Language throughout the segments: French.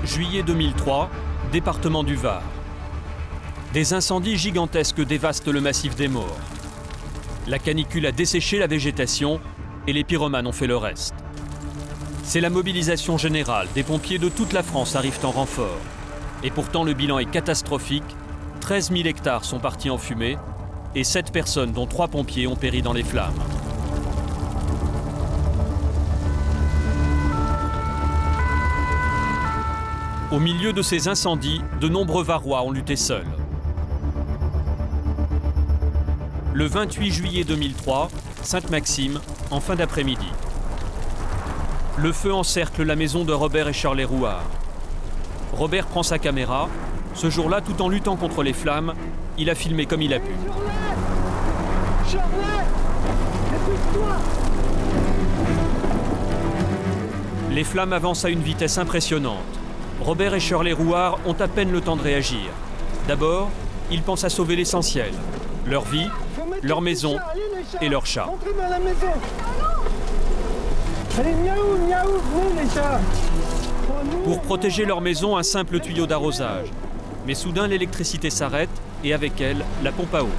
Juillet 2003, département du Var. Des incendies gigantesques dévastent le massif des Maures. La canicule a desséché la végétation et les pyromanes ont fait le reste. C'est la mobilisation générale. Des pompiers de toute la France arrivent en renfort. Et pourtant, le bilan est catastrophique. 13 000 hectares sont partis en fumée et 7 personnes, dont 3 pompiers, ont péri dans les flammes. Au milieu de ces incendies, de nombreux Varois ont lutté seuls. Le 28 juillet 2003, Sainte-Maxime, en fin d'après-midi. Le feu encercle la maison de Robert et Shirley Rouart. Robert prend sa caméra. Ce jour-là, tout en luttant contre les flammes, il a filmé comme il a pu. Les flammes avancent à une vitesse impressionnante. Robert et Shirley Rouart ont à peine le temps de réagir. D'abord, ils pensent à sauver l'essentiel, leur vie, leur maison et leur chat. Pour protéger leur maison, un simple tuyau d'arrosage. Mais soudain, l'électricité s'arrête et avec elle, la pompe à eau.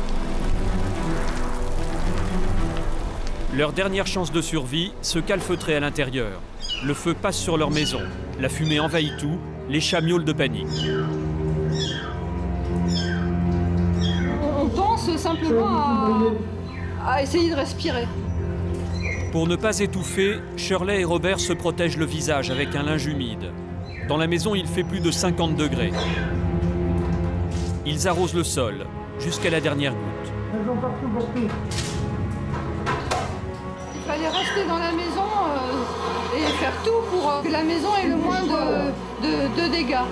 Leur dernière chance de survie, se calfeutrer à l'intérieur. Le feu passe sur leur maison. La fumée envahit tout. Les chats miaulent de panique. On pense simplement à essayer de respirer. Pour ne pas étouffer, Shirley et Robert se protègent le visage avec un linge humide. Dans la maison, il fait plus de 50 degrés. Ils arrosent le sol, jusqu'à la dernière goutte. Il fallait rester dans la maison et faire tout pour que la maison ait le moins de dégâts.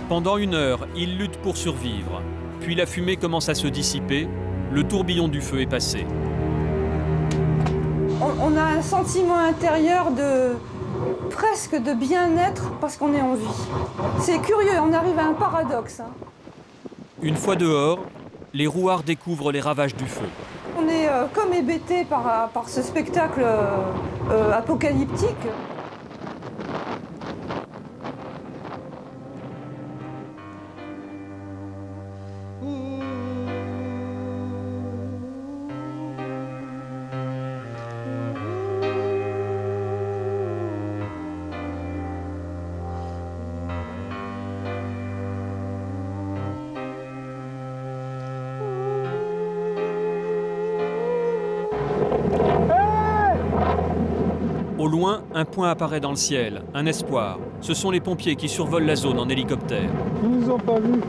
Pendant 1 heure, ils luttent pour survivre. Puis la fumée commence à se dissiper. Le tourbillon du feu est passé. On a un sentiment intérieur presque de bien-être parce qu'on est en vie. C'est curieux, on arrive à un paradoxe. Une fois dehors, les Rouards découvrent les ravages du feu. On est comme hébétés par ce spectacle apocalyptique. Au loin, un point apparaît dans le ciel, un espoir. Ce sont les pompiers qui survolent la zone en hélicoptère. Ils nous ont pas vus.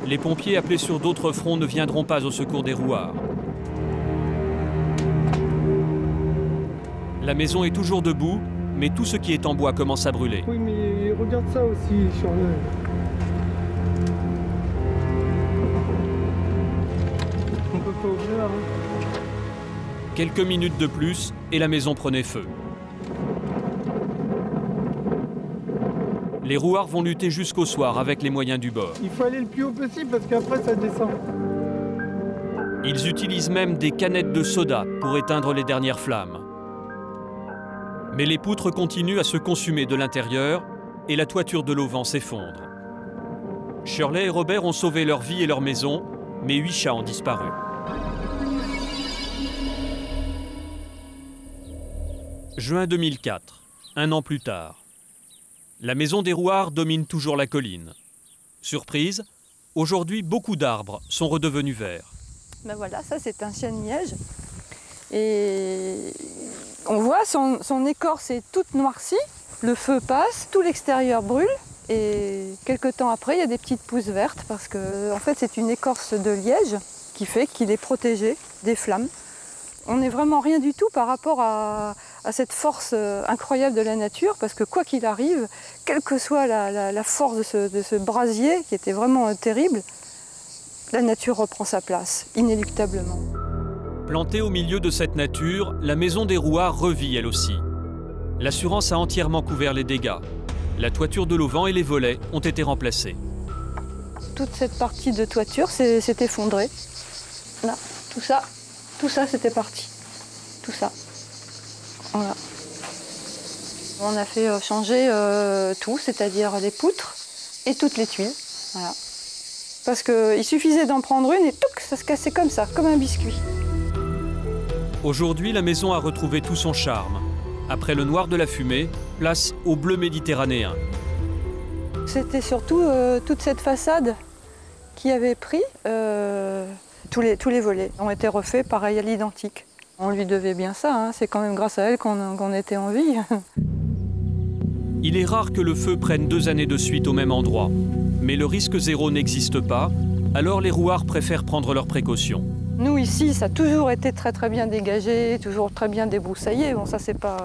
Les pompiers appelés sur d'autres fronts ne viendront pas au secours des Rouards. La maison est toujours debout, mais tout ce qui est en bois commence à brûler. Oui, mais regarde ça aussi, Shirley. On peut pas ouvrir, hein. Quelques minutes de plus, et la maison prenait feu. Les Rouards vont lutter jusqu'au soir avec les moyens du bord. Il faut aller le plus haut possible parce qu'après ça descend. Ils utilisent même des canettes de soda pour éteindre les dernières flammes. Mais les poutres continuent à se consumer de l'intérieur et la toiture de l'auvent s'effondre. Shirley et Robert ont sauvé leur vie et leur maison, mais 8 chats ont disparu. Juin 2004, 1 an plus tard. La maison des Rouards domine toujours la colline. Surprise, aujourd'hui, beaucoup d'arbres sont redevenus verts. Ben voilà, ça c'est un chêne-liège. Et on voit son écorce est toute noircie. Le feu passe, tout l'extérieur brûle. Et quelques temps après, il y a des petites pousses vertes parce que en fait, c'est une écorce de liège qui fait qu'il est protégé des flammes. On n'est vraiment rien du tout par rapport à cette force incroyable de la nature, parce que quoi qu'il arrive, quelle que soit la force de ce brasier, qui était vraiment terrible, la nature reprend sa place, inéluctablement. Plantée au milieu de cette nature, la maison des Rouards revit elle aussi. L'assurance a entièrement couvert les dégâts. La toiture de l'auvent et les volets ont été remplacés. Toute cette partie de toiture s'est effondrée. Là, tout ça c'était parti. Tout ça. Voilà. On a fait changer tout, c'est-à-dire les poutres et toutes les tuiles. Voilà. Parce qu'il suffisait d'en prendre une et touc, ça se cassait comme ça, comme un biscuit. Aujourd'hui, la maison a retrouvé tout son charme. Après le noir de la fumée, place au bleu méditerranéen. C'était surtout toute cette façade qui avait pris. Tous les volets ont été refaits pareil à l'identique. On lui devait bien ça, hein. C'est quand même grâce à elle qu'on était en vie. Il est rare que le feu prenne 2 années de suite au même endroit. Mais le risque zéro n'existe pas, alors les rouards préfèrent prendre leurs précautions. Nous ici, ça a toujours été très bien dégagé, toujours très bien débroussaillé. Bon, ça c'est pas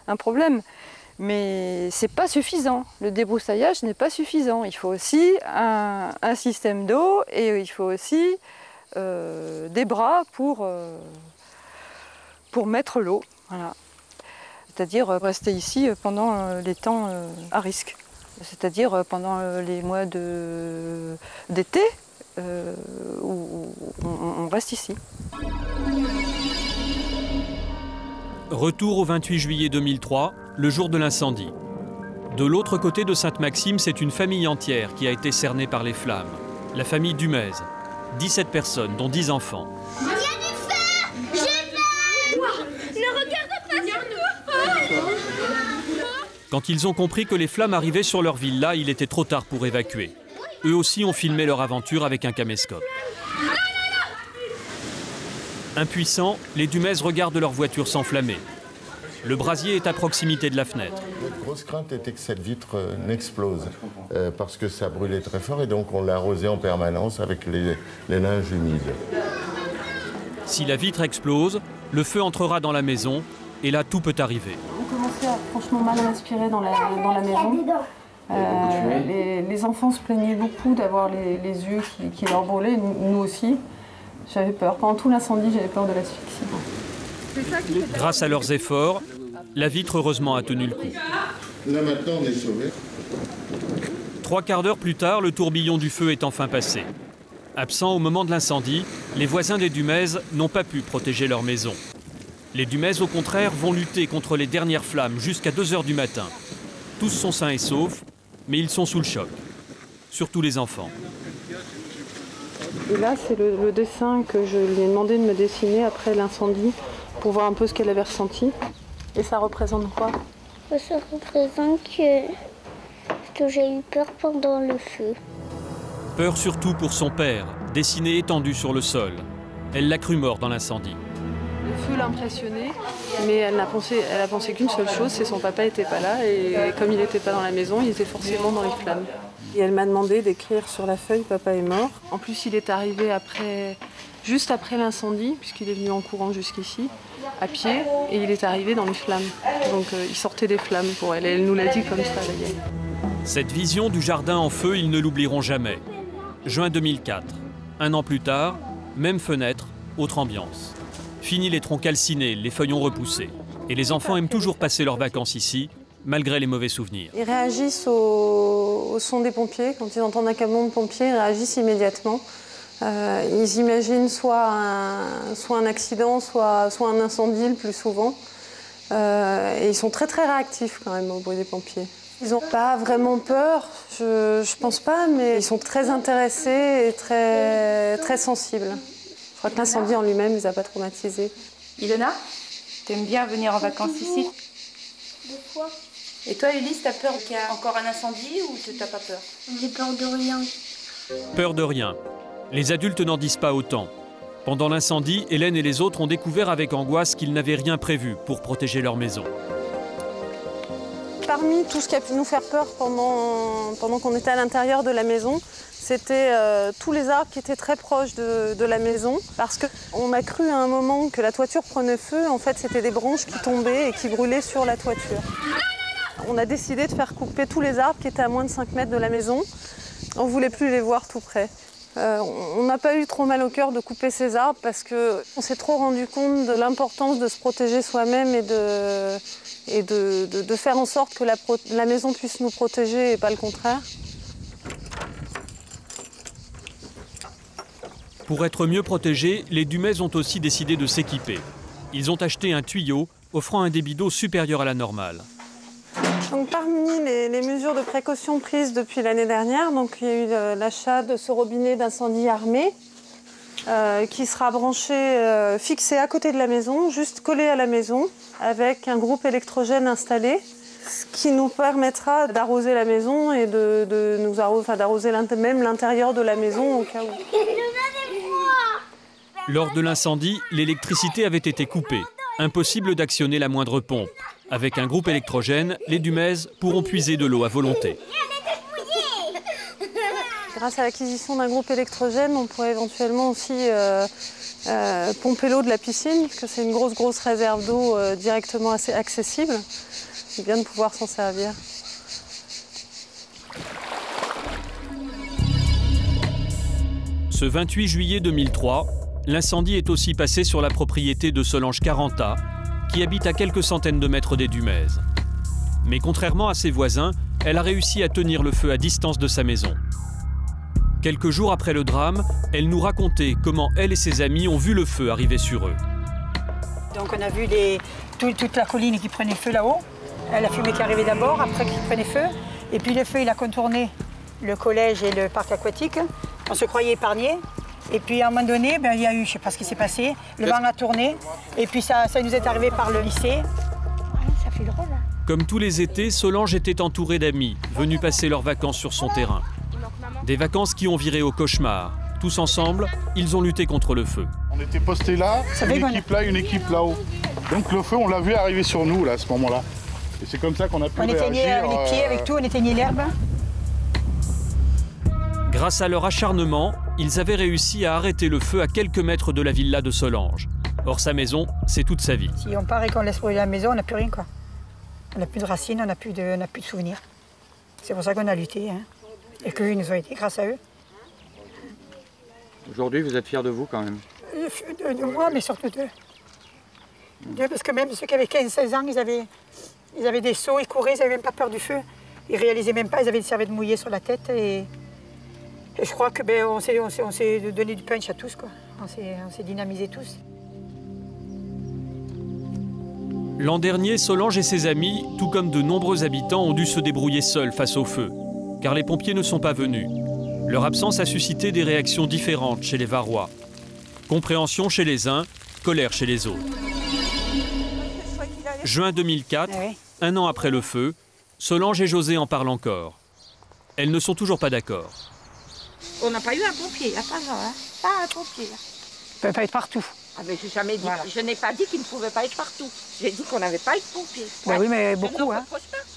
un problème, mais c'est pas suffisant. Le débroussaillage n'est pas suffisant. Il faut aussi un système d'eau et il faut aussi des bras pour mettre l'eau. Voilà. C'est-à-dire rester ici pendant les temps à risque. C'est-à-dire pendant les mois d'été où on reste ici. Retour au 28 juillet 2003, le jour de l'incendie. De l'autre côté de Sainte-Maxime, c'est une famille entière qui a été cernée par les flammes. La famille Dumez. 17 personnes, dont 10 enfants. Il y a du feu! J'ai peur! Ne regarde pas sur nous! Quand ils ont compris que les flammes arrivaient sur leur villa, il était trop tard pour évacuer. Eux aussi ont filmé leur aventure avec un caméscope. Impuissants, les Dumez regardent leur voiture s'enflammer. Le brasier est à proximité de la fenêtre. Notre grosse crainte était que cette vitre n'explose, parce que ça brûlait très fort et donc on l'a arrosé en permanence avec les linges humides. Si la vitre explose, le feu entrera dans la maison et là tout peut arriver. On commençait à franchement mal respirer dans la maison. Les enfants se plaignaient beaucoup d'avoir les yeux qui leur brûlaient, nous aussi. J'avais peur. Pendant tout l'incendie, j'avais peur de l'asphyxie. Grâce à leurs efforts, la vitre heureusement a tenu le coup. Là maintenant on est sauvés. 3 quarts d'heure plus tard, le tourbillon du feu est enfin passé. Absents au moment de l'incendie, les voisins des Dumez n'ont pas pu protéger leur maison. Les Dumez, au contraire, vont lutter contre les dernières flammes jusqu'à 2 h du matin. Tous sont sains et saufs, mais ils sont sous le choc. Surtout les enfants. Et là, c'est le dessin que je lui ai demandé de me dessiner après l'incendie pour voir un peu ce qu'elle avait ressenti. Et ça représente quoi? Ça représente que j'ai eu peur pendant le feu. Peur surtout pour son père, dessiné étendu sur le sol. Elle l'a cru mort dans l'incendie. Le feu l'a impressionnée, mais elle a pensé qu'une seule chose, c'est son papa n'était pas là. Et comme il n'était pas dans la maison, il était forcément dans les flammes. Et elle m'a demandé d'écrire sur la feuille « Papa est mort ». En plus, il est arrivé juste après l'incendie, puisqu'il est venu en courant jusqu'ici, à pied, et il est arrivé dans les flammes. Donc il sortait des flammes pour elle, et elle nous l'a dit comme ça, la vieille. Cette vision du jardin en feu, ils ne l'oublieront jamais. Juin 2004. 1 an plus tard, même fenêtre, autre ambiance. Fini les troncs calcinés, les feuillons repoussés. Et les enfants aiment toujours passer leurs vacances ici, malgré les mauvais souvenirs. Ils réagissent au son des pompiers. Quand ils entendent un camion de pompiers, ils réagissent immédiatement. Ils imaginent soit un accident, soit un incendie le plus souvent. Et ils sont très réactifs quand même au bruit des pompiers. Ils n'ont pas vraiment peur, je pense pas, mais ils sont très intéressés et très sensibles. Je crois que l'incendie en lui-même ne les a pas traumatisés. Ilona, t'aimes bien venir en vacances ici? 2 fois. Et toi, Ulysse, t'as peur qu'il y ait encore un incendie ou t'as pas peur? J'ai peur de rien. Peur de rien. Les adultes n'en disent pas autant. Pendant l'incendie, Hélène et les autres ont découvert avec angoisse qu'ils n'avaient rien prévu pour protéger leur maison. Parmi tout ce qui a pu nous faire peur pendant qu'on était à l'intérieur de la maison, c'était tous les arbres qui étaient très proches de la maison. Parce qu'on a cru à un moment que la toiture prenait feu. En fait, c'était des branches qui tombaient et qui brûlaient sur la toiture. On a décidé de faire couper tous les arbres qui étaient à moins de 5 mètres de la maison. On ne voulait plus les voir tout près. On n'a pas eu trop mal au cœur de couper ces arbres parce qu'on s'est trop rendu compte de l'importance de se protéger soi-même et de faire en sorte que la maison puisse nous protéger et pas le contraire. Pour être mieux protégés, les Dumez ont aussi décidé de s'équiper. Ils ont acheté un tuyau offrant un débit d'eau supérieur à la normale. Donc, parmi les mesures de précaution prises depuis l'année dernière, donc, il y a eu l'achat de ce robinet d'incendie armé qui sera branché, fixé à côté de la maison, juste collé à la maison, avec un groupe électrogène installé, ce qui nous permettra d'arroser la maison et d'arroser même l'intérieur de la maison au cas où. Lors de l'incendie, l'électricité avait été coupée. Impossible d'actionner la moindre pompe. Avec un groupe électrogène, les Dumaises pourront puiser de l'eau à volonté. Grâce à l'acquisition d'un groupe électrogène, on pourrait éventuellement aussi pomper l'eau de la piscine, parce que c'est une grosse réserve d'eau directement assez accessible. C'est bien de pouvoir s'en servir. Ce 28 juillet 2003, l'incendie est aussi passé sur la propriété de Solange Caranta, qui habite à quelques centaines de mètres des Dumaises. Mais contrairement à ses voisins, elle a réussi à tenir le feu à distance de sa maison. Quelques jours après le drame, elle nous racontait comment elle et ses amis ont vu le feu arriver sur eux. Donc on a vu toute la colline qui prenait feu là-haut, la fumée qui arrivait d'abord, après qui prenait feu, et puis le feu il a contourné le collège et le parc aquatique. On se croyait épargnés. Et puis à un moment donné, il y a eu, je ne sais pas ce qui s'est passé, le vent a tourné, et puis ça nous est arrivé par le lycée. Ça fait drôle, hein. Comme tous les étés, Solange était entourée d'amis, venus passer leurs vacances sur son terrain. Des vacances qui ont viré au cauchemar. Tous ensemble, ils ont lutté contre le feu. On était postés là, une équipe là, une équipe là-haut. Donc le feu, on l'a vu arriver sur nous là, à ce moment-là. Et c'est comme ça qu'on a pu réagir. On éteignait les pieds avec tout, on éteignait l'herbe. Grâce à leur acharnement, ils avaient réussi à arrêter le feu à quelques mètres de la villa de Solange. Or, sa maison, c'est toute sa vie. Si on part et qu'on laisse brûler la maison, on n'a plus rien, quoi. On n'a plus de racines, on n'a plus de souvenirs. C'est pour ça qu'on a lutté, hein. Et qu'ils nous ont aidés grâce à eux. Aujourd'hui, vous êtes fiers de vous, quand même? De moi, mais surtout d'eux. D'eux, parce que même ceux qui avaient 15-16 ans, ils avaient des seaux, ils couraient, ils n'avaient même pas peur du feu. Ils réalisaient même pas, ils avaient des serviettes mouillées sur la tête. Et je crois que on s'est donné du punch à tous, quoi. On s'est dynamisés tous. L'an dernier, Solange et ses amis, tout comme de nombreux habitants, ont dû se débrouiller seuls face au feu, car les pompiers ne sont pas venus. Leur absence a suscité des réactions différentes chez les Varois. Compréhension chez les uns, colère chez les autres. Juin 2004, un an après le feu, Solange et José en parlent encore. Elles ne sont toujours pas d'accord. On n'a pas eu un pompier, il n'y a pas ça, hein. Pas un pompier. Il ne peut pas être partout. Ah mais j'ai jamais dit, voilà. Je n'ai pas dit qu'il ne pouvait pas être partout. J'ai dit qu'on n'avait pas eu de pompier. Ben oui, mais beaucoup, hein.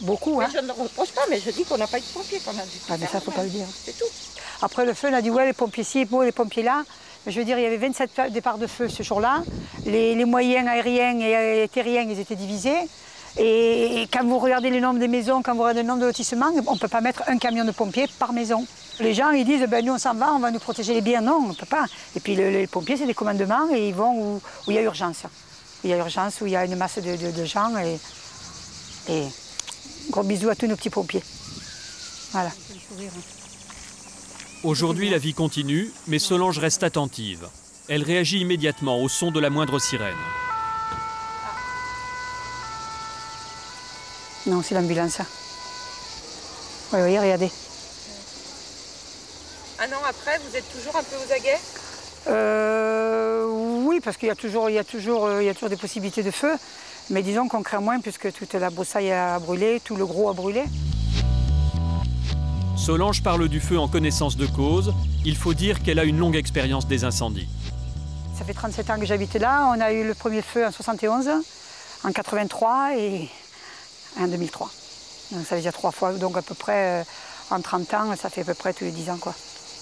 Beaucoup, hein. Je ne reproche pas, mais je dis qu'on n'a pas eu de pompier. Qu'on a dû mais ça, il ne faut pas le dire. C'est tout. Après le feu, on a dit, ouais, les pompiers ci, bon, les pompiers là. Mais je veux dire, il y avait 27 départs de feu ce jour-là. Les moyens aériens et terriens, ils étaient divisés. Et quand vous regardez le nombre des maisons, quand vous regardez le nombre de lotissements, on ne peut pas mettre un camion de pompiers par maison. Les gens, ils disent, ben, nous on s'en va, on va nous protéger les biens. Non, on ne peut pas. Et puis les pompiers, c'est des commandements et ils vont où il y a urgence. Il y a urgence, où il y a une masse de gens. Et gros bisous à tous nos petits pompiers. Voilà. Aujourd'hui, la vie continue, mais Solange reste attentive. Elle réagit immédiatement au son de la moindre sirène. Non, c'est l'ambulance. Oui, oui, regardez. Un an après, vous êtes toujours un peu aux aguets? Oui, parce qu'il y a toujours des possibilités de feu. Mais disons qu'on craint moins puisque toute la broussaille a brûlé, tout le gros a brûlé. Solange parle du feu en connaissance de cause. Il faut dire qu'elle a une longue expérience des incendies. Ça fait 37 ans que j'habite là. On a eu le premier feu en 71, en 83 et en 2003. Donc ça veut dire 3 fois. Donc à peu près en 30 ans, ça fait à peu près tous les 10 ans, quoi.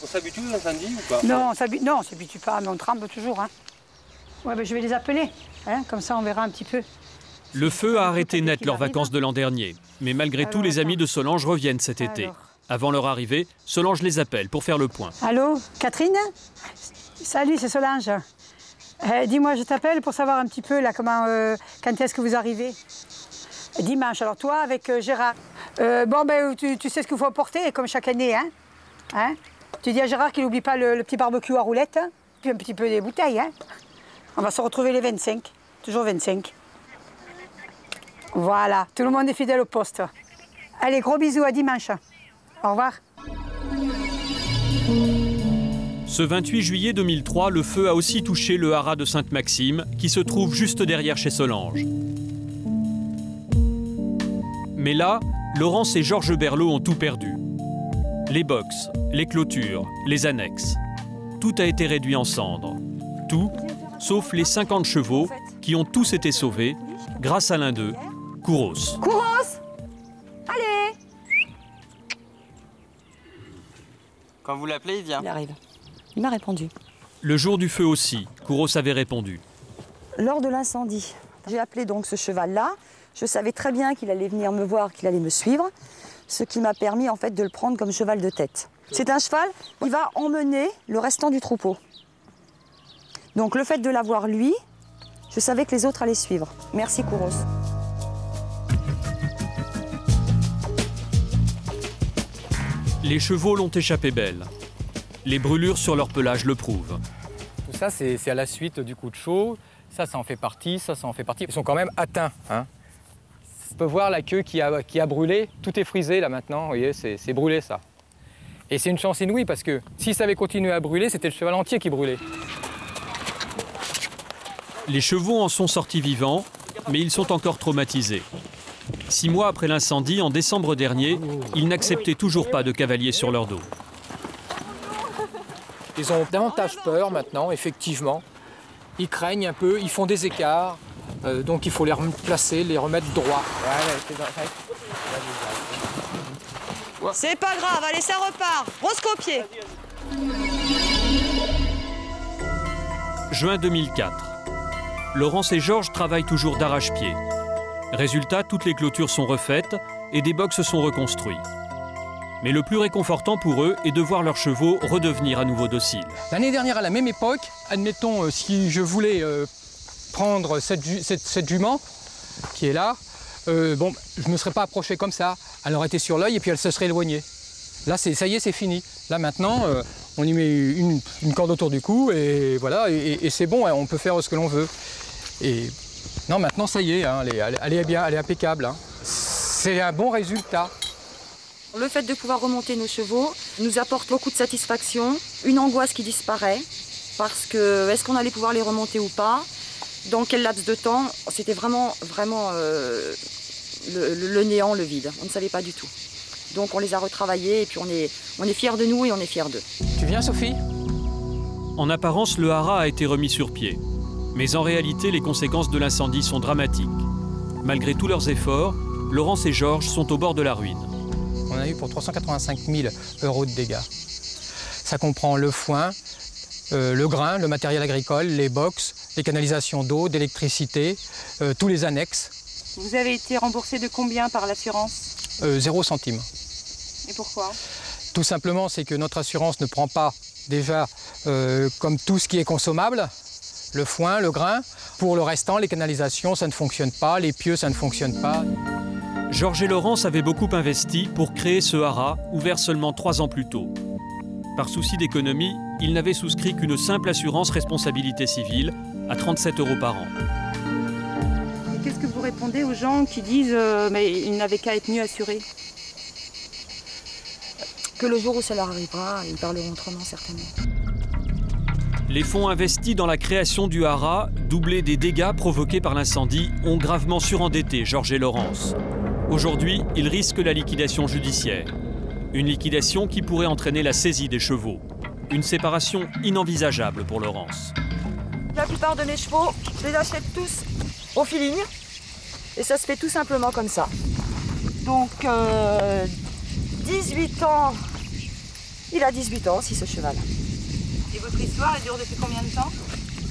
On s'habitue aux incendies ou pas? Non, on ne s'habitue pas, mais on tremble toujours. Hein. Ouais, ben, je vais les appeler, hein, comme ça on verra un petit peu. Le feu a arrêté net leurs vacances de l'an dernier. Mais malgré tout, les amis de Solange reviennent cet été. Avant leur arrivée, Solange les appelle pour faire le point. Allô, Catherine? Salut, c'est Solange. Dis-moi, je t'appelle pour savoir un petit peu là, quand est-ce que vous arrivez? Dimanche. Alors toi, avec Gérard. Bon, ben, tu sais ce qu'il faut apporter, comme chaque année, hein? Hein? Tu dis à Gérard qu'il n'oublie pas le petit barbecue à roulettes, hein? Puis un petit peu des bouteilles, hein? On va se retrouver les 25. Toujours 25. Voilà, tout le monde est fidèle au poste. Allez, gros bisous, à dimanche. Au revoir. Ce 28 juillet 2003, le feu a aussi touché le haras de Sainte-Maxime, qui se trouve juste derrière chez Solange. Mais là, Laurence et Georges Berlot ont tout perdu. Les boxes, les clôtures, les annexes. Tout a été réduit en cendres. Tout, sauf les 50 chevaux, qui ont tous été sauvés, grâce à l'un d'eux, Kouros. Kouros! Allez! Quand vous l'appelez, il vient. Il arrive. Il m'a répondu. Le jour du feu aussi, Kouros avait répondu. Lors de l'incendie, j'ai appelé donc ce cheval-là. Je savais très bien qu'il allait venir me voir, qu'il allait me suivre, ce qui m'a permis en fait de le prendre comme cheval de tête. C'est un cheval, il va emmener le restant du troupeau. Donc le fait de l'avoir lui, je savais que les autres allaient suivre. Merci Kouros. Les chevaux l'ont échappé belle. Les brûlures sur leur pelage le prouvent. Tout ça, c'est à la suite du coup de chaud. Ça en fait partie, ça en fait partie. Ils sont quand même atteints. Hein. On peut voir la queue qui a brûlé. Tout est frisé là maintenant, vous voyez, c'est brûlé ça. Et c'est une chance inouïe parce que si ça avait continué à brûler, c'était le cheval entier qui brûlait. Les chevaux en sont sortis vivants, mais ils sont encore traumatisés. 6 mois après l'incendie, en décembre dernier, ils n'acceptaient toujours pas de cavaliers sur leur dos. Ils ont davantage peur maintenant, effectivement. Ils craignent un peu, ils font des écarts. Donc il faut les replacer, les remettre droit. C'est pas grave, allez, ça repart. Roscopier. Juin 2004. Laurence et Georges travaillent toujours d'arrache-pied. Résultat, toutes les clôtures sont refaites et des boxes sont reconstruits. Mais le plus réconfortant pour eux est de voir leurs chevaux redevenir à nouveau dociles. L'année dernière, à la même époque, admettons, si je voulais prendre cette jument qui est là, bon, je ne me serais pas approché comme ça. Elle aurait été sur l'œil et puis elle se serait éloignée. Là, ça y est, c'est fini. Là, maintenant, on y met une corde autour du cou et voilà, et c'est bon, on peut faire ce que l'on veut. Et non, maintenant, ça y est, hein, elle est bien, elle est impeccable. Hein. C'est un bon résultat. Le fait de pouvoir remonter nos chevaux nous apporte beaucoup de satisfaction, une angoisse qui disparaît, parce que est-ce qu'on allait pouvoir les remonter ou pas? Dans quel laps de temps? C'était vraiment le néant, le vide. On ne savait pas du tout. Donc on les a retravaillés et puis on est fiers de nous et on est fiers d'eux. Tu viens, Sophie? En apparence, le haras a été remis sur pied. Mais en réalité, les conséquences de l'incendie sont dramatiques. Malgré tous leurs efforts, Laurence et Georges sont au bord de la ruine. On a eu pour 385 000 € de dégâts. Ça comprend le foin, le grain, le matériel agricole, les boxes, les canalisations d'eau, d'électricité, tous les annexes. Vous avez été remboursé de combien par l'assurance? 0 centime. Et pourquoi? Tout simplement, c'est que notre assurance ne prend pas déjà comme tout ce qui est consommable, le foin, le grain. Pour le restant, les canalisations, ça ne fonctionne pas, les pieux, ça ne fonctionne pas. Georges et Laurence avaient beaucoup investi pour créer ce haras, ouvert seulement 3 ans plus tôt. Par souci d'économie, ils n'avaient souscrit qu'une simple assurance responsabilité civile à 37 € par an. Et qu'est-ce que vous répondez aux gens qui disent mais ils n'avaient qu'à être mieux assurés? Que le jour où ça leur arrivera, ils parleront autrement certainement. Les fonds investis dans la création du haras, doublés des dégâts provoqués par l'incendie, ont gravement surendetté Georges et Laurence. Aujourd'hui, ils risquent la liquidation judiciaire. Une liquidation qui pourrait entraîner la saisie des chevaux. Une séparation inenvisageable pour Laurence. La plupart de mes chevaux, je les achète tous au feeling. Et ça se fait tout simplement comme ça. Donc, 18 ans. Il a 18 ans aussi, ce cheval. Et votre histoire, elle dure depuis combien de temps?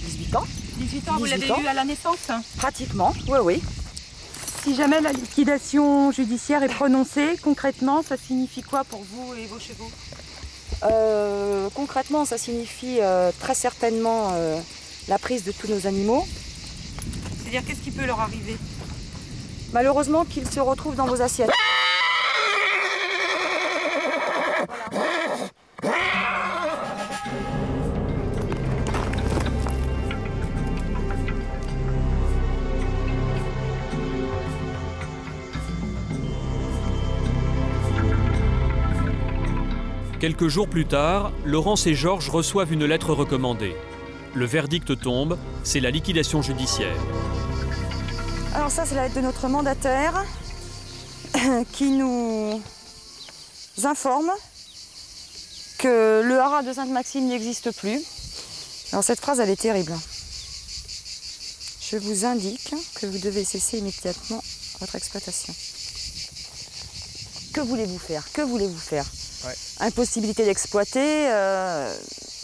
18 ans. 18 ans, vous l'avez eu à la naissance? Pratiquement, oui, oui. Si jamais la liquidation judiciaire est prononcée, concrètement, ça signifie quoi pour vous et vos chevaux? Concrètement, ça signifie très certainement la prise de tous nos animaux. C'est-à-dire, qu'est-ce qui peut leur arriver? Malheureusement, qu'ils se retrouvent dans vos assiettes. Quelques jours plus tard, Laurence et Georges reçoivent une lettre recommandée. Le verdict tombe, c'est la liquidation judiciaire. Alors ça, c'est la lettre de notre mandataire qui nous informe que le haras de Sainte-Maxime n'existe plus. Alors cette phrase, elle est terrible. Je vous indique que vous devez cesser immédiatement votre exploitation. Que voulez-vous faire? Que voulez-vous faire? Ouais. Impossibilité d'exploiter,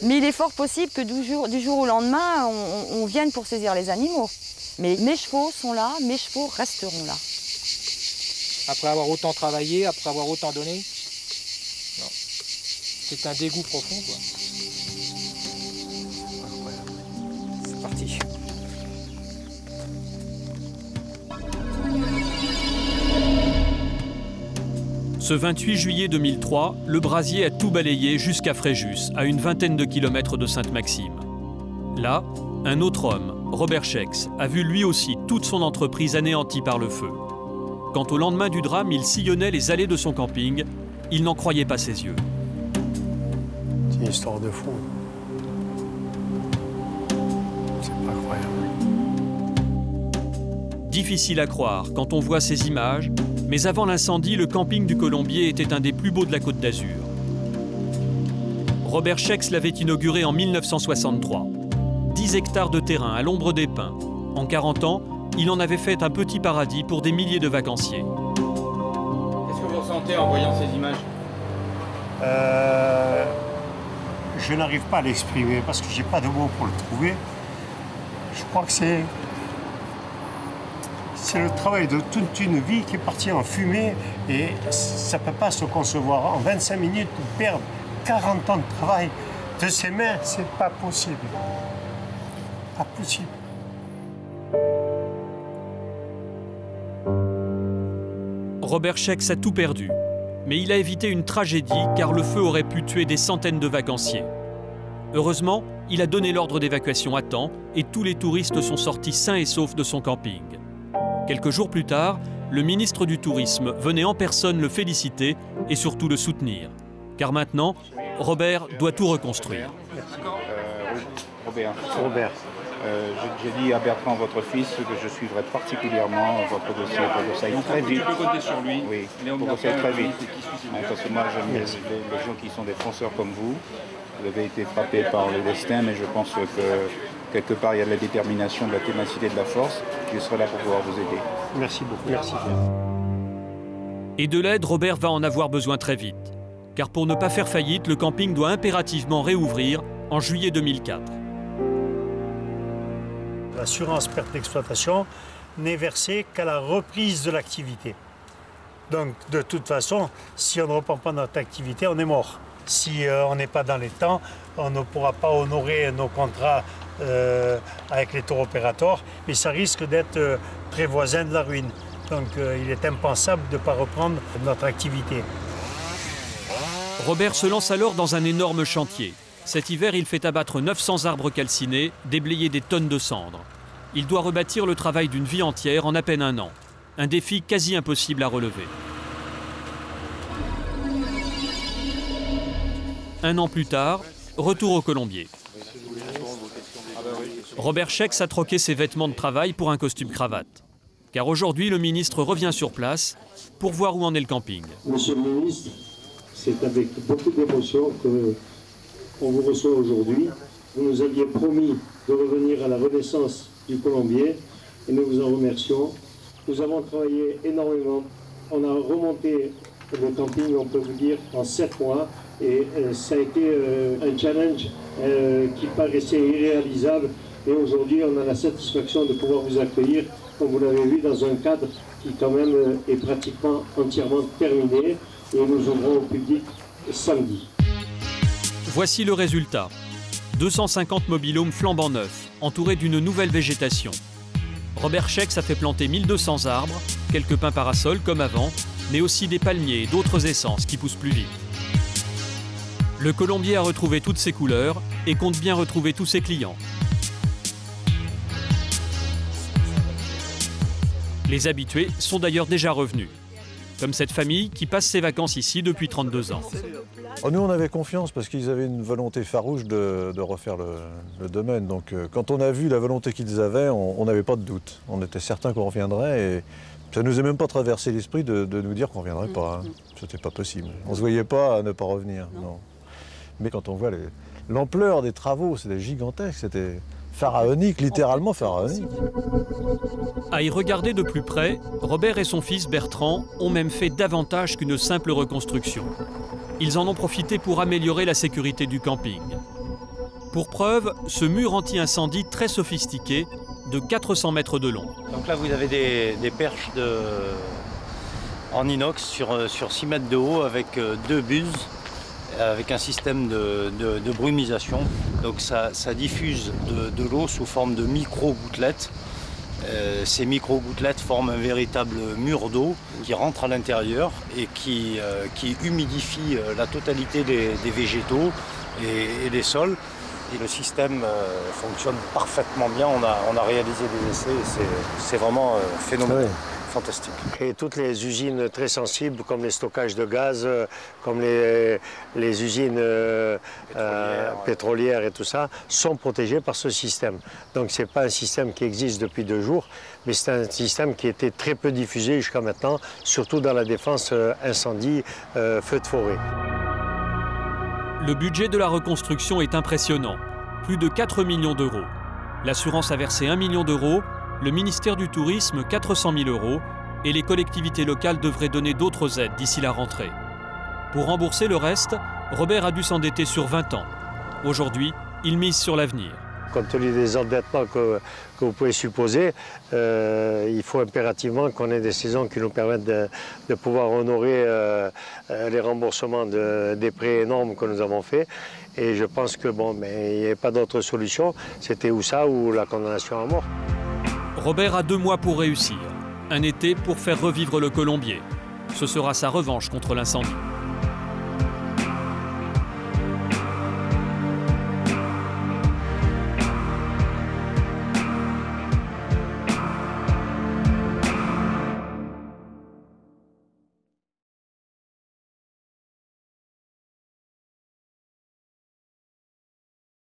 mais il est fort possible que du jour au lendemain, on vienne pour saisir les animaux. Mais mes chevaux sont là, mes chevaux resteront là. Après avoir autant travaillé, après avoir autant donné, non. C'est un dégoût profond, quoi. Incroyable. C'est parti. Ce 28 juillet 2003, le brasier a tout balayé jusqu'à Fréjus, à une vingtaine de kilomètres de Sainte-Maxime. Là, un autre homme, Robert Schex, a vu lui aussi toute son entreprise anéantie par le feu. Quand au lendemain du drame, il sillonnait les allées de son camping, il n'en croyait pas ses yeux. C'est une histoire de fou. C'est pas croyable. Difficile à croire quand on voit ces images, mais avant l'incendie, le camping du Colombier était un des plus beaux de la Côte d'Azur. Robert Schex l'avait inauguré en 1963. 10 hectares de terrain à l'ombre des pins. En 40 ans, il en avait fait un petit paradis pour des milliers de vacanciers. Qu'est-ce que vous ressentez en voyant ces images? Je n'arrive pas à l'exprimer parce que j'ai pas de mots pour le trouver. Je crois que c'est le travail de toute une vie qui est partie en fumée et ça ne peut pas se concevoir. En 25 minutes, perdre 40 ans de travail de ses mains, c'est pas possible. Pas possible. Robert Schex a tout perdu, mais il a évité une tragédie car le feu aurait pu tuer des centaines de vacanciers. Heureusement, il a donné l'ordre d'évacuation à temps et tous les touristes sont sortis sains et saufs de son camping. Quelques jours plus tard, le ministre du Tourisme venait en personne le féliciter et surtout le soutenir. Car maintenant, Robert doit tout reconstruire. Robert. J'ai dit à Bertrand, votre fils, que je suivrai particulièrement votre dossier. Pour ça, très vite. On peut compter sur lui. Oui, pour ça, très vite. Parce que moi, j'aime les gens qui sont des fonceurs comme vous. Vous avez été frappé par le destin, mais je pense que quelque part, il y a de la détermination, de la ténacité, de la force. Je serai là pour pouvoir vous aider. Merci beaucoup. Merci. Et de l'aide, Robert va en avoir besoin très vite. Car pour ne pas faire faillite, le camping doit impérativement réouvrir en juillet 2004. L'assurance perte d'exploitation n'est versée qu'à la reprise de l'activité. Donc, de toute façon, si on ne reprend pas notre activité, on est mort. Si on n'est pas dans les temps, on ne pourra pas honorer nos contrats avec les tour opérateurs, mais ça risque d'être très voisin de la ruine. Donc, il est impensable de ne pas reprendre notre activité. Robert se lance alors dans un énorme chantier. Cet hiver, il fait abattre 900 arbres calcinés, déblayer des tonnes de cendres. Il doit rebâtir le travail d'une vie entière en à peine un an. Un défi quasi impossible à relever. Un an plus tard, retour au Colombier. Robert Schex a troqué ses vêtements de travail pour un costume cravate. Car aujourd'hui, le ministre revient sur place pour voir où en est le camping. Monsieur le ministre, c'est avec beaucoup d'émotion qu'on vous reçoit aujourd'hui. Vous nous aviez promis de revenir à la renaissance du Colombier et nous vous en remercions. Nous avons travaillé énormément. On a remonté le camping, on peut vous dire, en 7 mois. Et ça a été un challenge qui paraissait irréalisable. Et aujourd'hui, on a la satisfaction de pouvoir vous accueillir, comme vous l'avez vu, dans un cadre qui quand même est pratiquement entièrement terminé. Et nous ouvrons au public samedi. Voici le résultat. 250 mobil-homes flambant neufs, entourés d'une nouvelle végétation. Robert Schex a fait planter 1200 arbres, quelques pins parasols comme avant, mais aussi des palmiers et d'autres essences qui poussent plus vite. Le Colombier a retrouvé toutes ses couleurs et compte bien retrouver tous ses clients. Les habitués sont d'ailleurs déjà revenus. comme cette famille qui passe ses vacances ici depuis 32 ans. Nous, on avait confiance parce qu'ils avaient une volonté farouche de refaire le domaine. Donc, quand on a vu la volonté qu'ils avaient, on n'avait pas de doute. On était certain qu'on reviendrait et ça ne nous est même pas traversé l'esprit de nous dire qu'on ne reviendrait pas. Hein. C'était pas possible. On ne se voyait pas à ne pas revenir. Non. Mais quand on voit l'ampleur des travaux, c'était gigantesque, c'était pharaonique, littéralement pharaonique. À y regarder de plus près, Robert et son fils Bertrand ont même fait davantage qu'une simple reconstruction. Ils en ont profité pour améliorer la sécurité du camping. Pour preuve, ce mur anti-incendie très sophistiqué de 400 mètres de long. Donc là, vous avez des perches en inox sur 6 mètres de haut avec 2 buses, avec un système de brumisation. Donc ça diffuse de l'eau sous forme de micro-gouttelettes. Ces micro-gouttelettes forment un véritable mur d'eau qui rentre à l'intérieur et qui humidifie la totalité des végétaux et des sols. Et le système fonctionne parfaitement bien. On a réalisé des essais et c'est vraiment phénoménal. Fantastique. Et toutes les usines très sensibles, comme les stockages de gaz, comme les usines pétrolières et tout ça, sont protégées par ce système. Donc ce n'est pas un système qui existe depuis 2 jours, mais c'est un système qui était très peu diffusé jusqu'à maintenant, surtout dans la défense incendie, feu de forêt. Le budget de la reconstruction est impressionnant, plus de 4 millions d'euros. L'assurance a versé 1 million d'euros, le ministère du Tourisme 400 000 euros et les collectivités locales devraient donner d'autres aides d'ici la rentrée. Pour rembourser le reste, Robert a dû s'endetter sur 20 ans. Aujourd'hui, il mise sur l'avenir. Compte tenu des endettements que vous pouvez supposer, il faut impérativement qu'on ait des saisons qui nous permettent de pouvoir honorer les remboursements des prêts énormes que nous avons faits. Et je pense que il n'y avait pas d'autre solution, c'était ou ça ou la condamnation à mort. Robert a 2 mois pour réussir. Un été pour faire revivre le colombier. Ce sera sa revanche contre l'incendie.